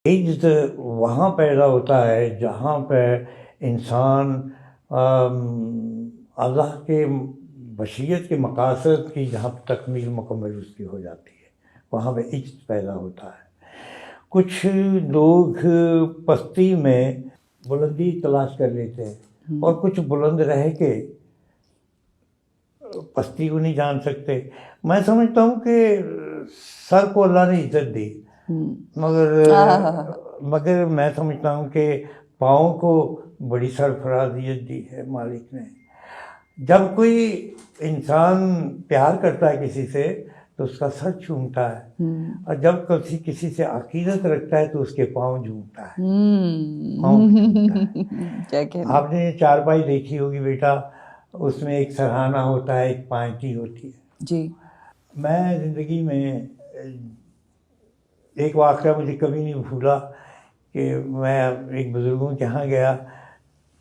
عجز وہاں پیدا ہوتا ہے جہاں پہ انسان اللہ کے بشریت کے مقاصد کی جہاں تکمیل مکمل اس کی ہو جاتی ہے، وہاں پہ عجز پیدا ہوتا ہے۔ کچھ لوگ پستی میں بلندی تلاش کر لیتے ہیں اور کچھ بلند رہ کے پستی کو نہیں جان سکتے۔ میں سمجھتا ہوں کہ سر کو اللہ نے عزت دی، مگر میں سمجھتا ہوں کہ پاؤں کو بڑی سرفرازیت دی ہے مالک نے۔ جب کوئی انسان پیار کرتا ہے کسی سے تو اس کا سر چومتا ہے، اور جب کسی سے عقیدت رکھتا ہے تو اس کے پاؤں جھومتا ہے۔ آپ نے چارپائی دیکھی ہوگی بیٹا، اس میں ایک سرہانہ ہوتا ہے، ایک پائنٹی ہوتی ہے۔ جی، میں زندگی میں ایک واقعہ مجھے کبھی نہیں بھولا کہ میں ایک بزرگوں کے یہاں گیا،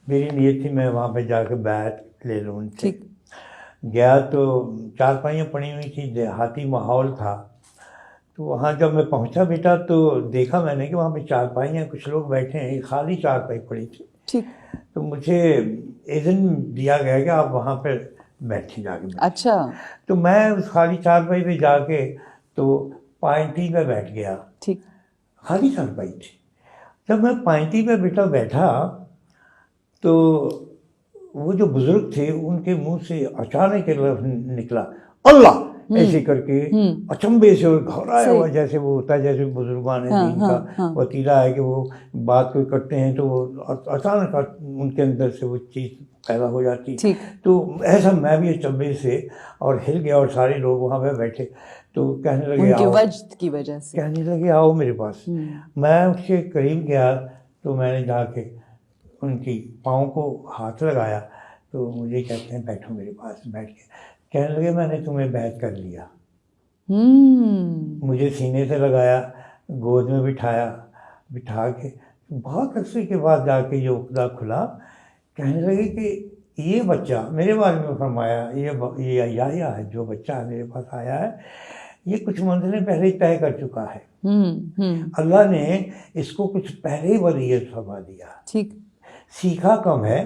میری نیت تھی میں وہاں پہ جا کے بیعت لے لوں ان سے۔ گیا تو چارپائیاں پڑی ہوئی تھیں، دیہاتی ماحول تھا، تو وہاں جب میں پہنچا بیٹا تو دیکھا میں نے کہ وہاں پہ چارپائیاں کچھ لوگ بیٹھے ہیں، ایک خالی چارپائی پڑی تھی۔ تو مجھے اذن دیا گیا کہ آپ وہاں پہ بیٹھیں جا کے۔ اچھا، تو میں اس خالی چارپائی پہ جا کے تو پائنٹی پہ بیٹھ گیا، خالی چارپائی تھی۔ جب میں پائنٹی پہ بیٹھا تو وہ جو بزرگ تھے ان کے منہ سے اچانک نکلا اللہ، ایسے کر کے اچنبے سے گھبرایا ہوا، جیسے وہ ہوتا ہے جیسے بزرگان دین کا وتیرہ ہے کہ وہ بات کوئی کرتے ہیں تو وہ اچانک ان کے اندر سے وہ چیز پیدا ہو جاتی۔ تو ایسا میں بھی اچنبے سے اور ہل گیا، اور سارے لوگ وہاں پہ بیٹھے تو کہنے لگے کی وجہ سے کہنے لگے آؤ میرے پاس۔ میں اس کے قریب گیا تو میں نے جا کے ان کی پاؤں کو ہاتھ لگایا تو مجھے کہتے ہیں بیٹھو میرے پاس۔ بیٹھ کے کہنے لگے میں نے تمہیں بیعت کر لیا۔ مجھے سینے سے لگایا، گود میں بٹھا کے بہت عرصے کے بعد جا کے یہ عقدہ کھلا۔ کہنے لگے کہ یہ بچہ، میرے بارے میں فرمایا، یہ یحییٰ ہے جو بچہ میرے پاس آیا ہے، یہ کچھ منزلیں پہلے ہی طے کر چکا ہے۔ اللہ نے اس کو کچھ پہلے ہی وصیت فرما دیا۔ سیکھا کم ہے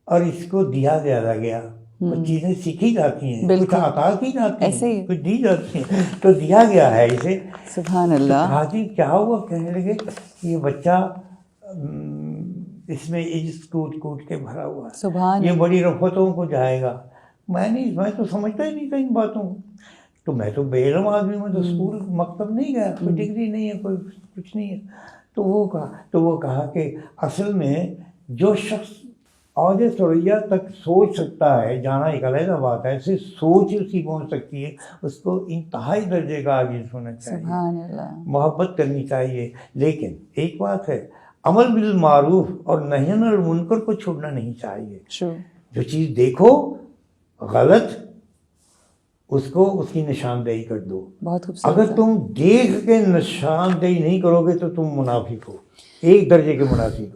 اور اس کو دیا زیادہ گیا۔ کچھ چیزیں سیکھی جاتی ہیں، کچھ عطا کی جاتی ہیں، کچھ دی جاتی ہیں، تو دیا گیا ہے اسے۔ سبحان اللہ۔ حاجی کیا ہوا؟ کہنے لگے یہ بچہ اس میں عجز کوٹ کے بھرا ہوا ہے، یہ بڑی رفتوں کو جائے گا۔ میں تو سمجھتا ہی نہیں تھا ان باتوں کو، تو میں تو بے علم آدمی ہوں، تو اسکول مکتب نہیں گیا، کوئی ڈگری نہیں ہے، کوئی کچھ نہیں ہے۔ تو وہ کہا کہ اصل میں جو شخص اوج ثریا تک سوچ سکتا ہے، جانا ایک علیحدہ بات ہے، صرف سوچ ہی اس کی پہنچ سکتی ہے، اس کو انتہائی درجے کا عاجز ہونا چاہیے، محبت کرنی چاہیے۔ لیکن ایک بات ہے، عمل بالمعروف اور نہی عن المنکر کو چھوڑنا نہیں چاہیے۔ جو چیز دیکھو غلط، اس کی نشاندہی کر دو۔ اگر تم دیکھ کے نشاندہی نہیں کرو گے تو تم منافق ہو، ایک درجے کے منافق ہو۔